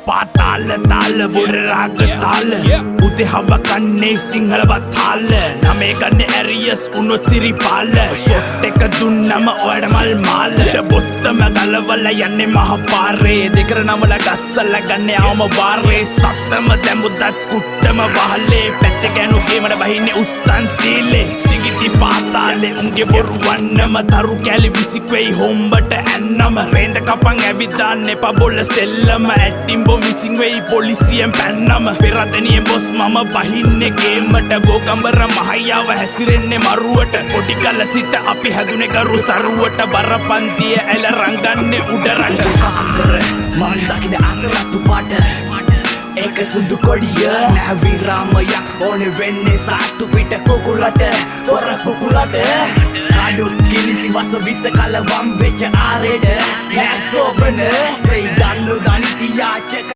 පාතාල තාල බොර රාග තාල උදේ හව කන්නේ සිංහල බතාල නමේ ගන්නේ ඇරියස් උනොත් සිරිපාල ෂොට් එක දුන්නම ඔයාට මල් මාල බොත්තම ගලවල යන්නේ මහ පාරේ දෙකර නමල ගස්සල ගන්නේ ආවම වාරේ සත්තම දැමුදත් කුට්ටම වහලේ පැත්ත ගෑනු ගේමට බහින්නේ උස්සන් සීලේ සිගිති පාතාලේ උන්ගේ බොරු වන්නම තරු කැලි විසික්වෙයි හොම්බට ඇන්නම රේන්ද කපන් ඇවිදාන්න එපා බොල්ල සෙල්ලම ඇටිම්බෝ මිසින් වෙයි පොලිසියෙන් පැන්නම පෙරතනියෙන් බොස් මම බහින්නේ ගේමට ගෝකම්බර මහයාව හැසිරෙන්නේ මරුවට පොඩි කල සිට අපි හැදුනේ ගරු සරුවට බරපන්තිය ඇල රංගන්නේ උඩරට මන් දකින අසරත්තු පාට ඒක සුදු කොඩිය නැවිරාමයක් ඕනේ වෙන්නේ සාට්ටු පිට කුකුලට පොර කුකුලට කඩු කිලිසි වස විස කල වම් වෙච්ච ආරෙඩ නෑ සෝබන වෙයි දන්නු දනිති යාචක